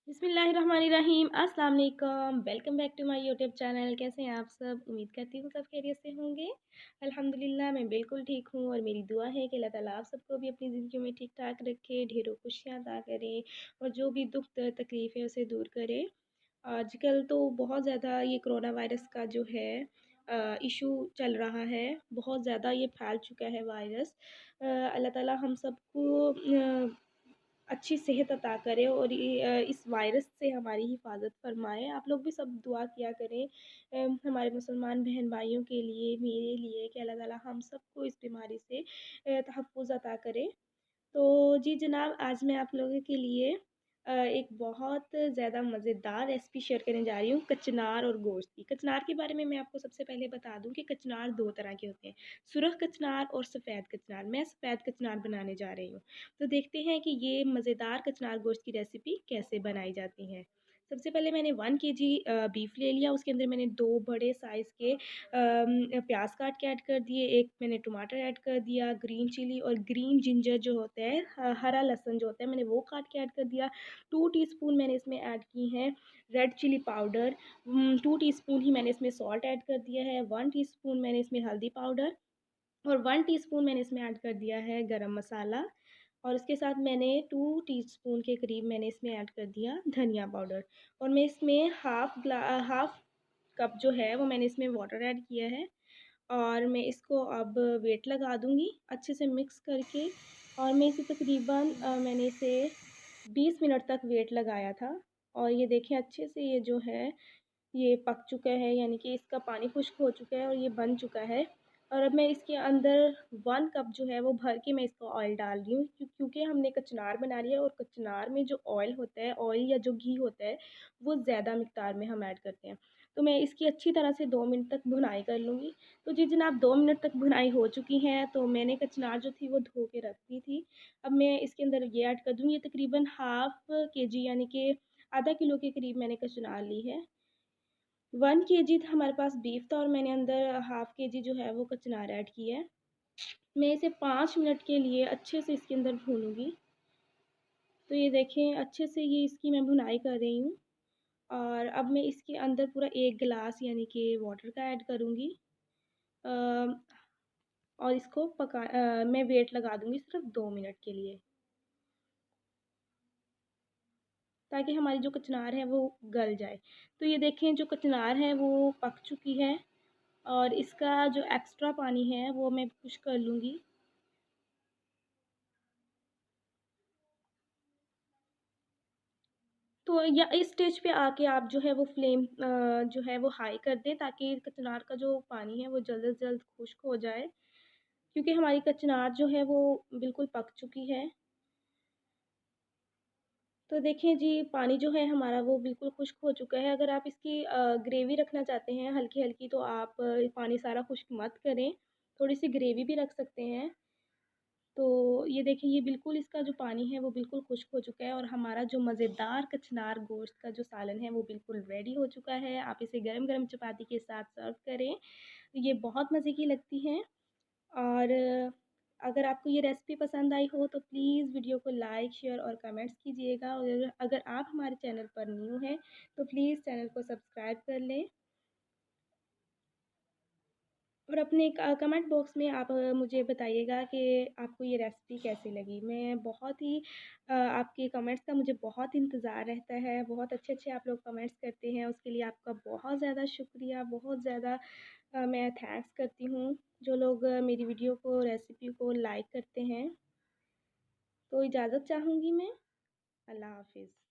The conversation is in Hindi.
बिस्मिल्लाहिर्रहमानिर्रहीम। अस्सलाम वालेकुम। Welcome back to my YouTube channel. कैसे हैं आप सब? उम्मीद करती हूँ सब खैरियत से होंगे। अल्हम्दुलिल्लाह मैं बिल्कुल ठीक हूँ और मेरी दुआ है कि अल्लाह ताला आप सबको भी अपनी ज़िंदगी में ठीक ठाक रखे, ढेरों खुशियाँ अता करे और जो भी दुख दर्द तकलीफ़ है उसे दूर करे। आजकल तो बहुत ज़्यादा ये कोरोना वायरस का जो है इशू चल रहा है। बहुत ज़्यादा ये फैल चुका है वायरस। अल्लाह ताला हम सबको अच्छी सेहत अता करे और इस वायरस से हमारी हिफाजत फरमाए। आप लोग भी सब दुआ किया करें हमारे मुसलमान बहन भाइयों के लिए, मेरे लिए कि अल्लाह ताला हम सबको इस बीमारी से तहफ़्फ़ुज़ अता करे। तो जी जनाब, आज मैं आप लोगों के लिए एक बहुत ज़्यादा मज़ेदार रेसिपी शेयर करने जा रही हूँ कचनार और गोश्त की। कचनार के बारे में मैं आपको सबसे पहले बता दूँ कि कचनार 2 तरह के होते हैं, सुरख कचनार और सफ़ेद कचनार। मैं सफ़ेद कचनार बनाने जा रही हूँ। तो देखते हैं कि ये मज़ेदार कचनार गोश्त की रेसिपी कैसे बनाई जाती है। सबसे पहले मैंने 1 केजी बीफ ले लिया, उसके अंदर मैंने 2 बड़े साइज़ के प्याज काट के ऐड कर दिए, एक मैंने टमाटर ऐड कर दिया, ग्रीन चिली और ग्रीन जिंजर जो होता है हरा लहसुन जो होता है मैंने वो काट के ऐड कर दिया। 2 टीस्पून मैंने इसमें ऐड की हैं रेड चिली पाउडर, 2 टीस्पून ही मैंने इसमें सॉल्ट ऐड कर दिया है, 1 टीस्पून मैंने इसमें हल्दी पाउडर और 1 टीस्पून मैंने इसमें ऐड कर दिया है गरम मसाला और उसके साथ मैंने 2 टीस्पून के करीब मैंने इसमें ऐड कर दिया धनिया पाउडर और मैं इसमें हाफ़ कप जो है वो मैंने इसमें वाटर ऐड किया है और मैं इसको अब वेट लगा दूँगी अच्छे से मिक्स करके और मैं इसे तकरीबन मैंने इसे 20 मिनट तक वेट लगाया था और ये देखें अच्छे से ये जो है ये पक चुका है, यानी कि इसका पानी खुश्क हो चुका है और ये बन चुका है। और अब मैं इसके अंदर 1 कप जो है वो भर के मैं इसको ऑयल डाल रही हूँ क्योंकि हमने कचनार बना रही है और कचनार में जो ऑयल होता है, ऑयल या जो घी होता है वो ज़्यादा मिक़दार में हम ऐड करते हैं। तो मैं इसकी अच्छी तरह से 2 मिनट तक भुनाई कर लूँगी। तो जी जनाब, 2 मिनट तक भुनाई हो चुकी है तो मैंने कचनार जो थी वो धो के रख दी थी। अब मैं इसके अंदर ये ऐड कर दूँगी, तकरीबन हाफ़ केजी यानी कि आधा किलो के करीब मैंने कचनार ली है। 1 केजी था हमारे पास बीफ था और मैंने अंदर हाफ़ केजी जो है वो कचनार ऐड की है। मैं इसे 5 मिनट के लिए अच्छे से इसके अंदर भूनूँगी। तो ये देखें अच्छे से ये इसकी मैं भुनाई कर रही हूँ और अब मैं इसके अंदर पूरा 1 गिलास यानी कि वाटर का ऐड करूँगी अ, और इसको मैं वेट लगा दूँगी सिर्फ़ 2 मिनट के लिए, ताकि हमारी जो कचनार है वो गल जाए। तो ये देखें जो कचनार है वो पक चुकी है और इसका जो एक्स्ट्रा पानी है वो मैं पुश कर लूँगी। तो या इस स्टेज पे आके आप जो है वो फ्लेम जो है वो हाई कर दें ताकि कचनार का जो पानी है वो जल्द से जल्द खुश्क हो जाए, क्योंकि हमारी कचनार जो है वो बिल्कुल पक चुकी है। तो देखिए जी पानी जो है हमारा वो बिल्कुल खुश्क हो चुका है। अगर आप इसकी ग्रेवी रखना चाहते हैं हल्की-हल्की तो आप पानी सारा खुश्क मत करें, थोड़ी-सी ग्रेवी भी रख सकते हैं। तो ये देखिए ये बिल्कुल इसका जो पानी है वो बिल्कुल खुश्क हो चुका है और हमारा जो मज़ेदार कचनार गोश्त का जो सालन है वो बिल्कुल रेडी हो चुका है। आप इसे गरम-गरम चपाती के साथ सर्व करें, ये बहुत मज़े की लगती हैं। और अगर आपको ये रेसिपी पसंद आई हो तो प्लीज़ वीडियो को लाइक, शेयर और कमेंट्स कीजिएगा और अगर आप हमारे चैनल पर न्यू हैं तो प्लीज़ चैनल को सब्सक्राइब कर लें। और अपने कमेंट बॉक्स में आप मुझे बताइएगा कि आपको ये रेसिपी कैसी लगी। मैं बहुत ही आपके कमेंट्स का मुझे बहुत इंतज़ार रहता है। बहुत अच्छे-अच्छे आप लोग कमेंट्स करते हैं, उसके लिए आपका बहुत ज़्यादा शुक्रिया, बहुत ज़्यादा मैं थैंक्स करती हूँ, जो लोग मेरी वीडियो को, रेसिपी को लाइक करते हैं। तो इजाज़त चाहूँगी मैं। अल्लाह हाफ़िज़।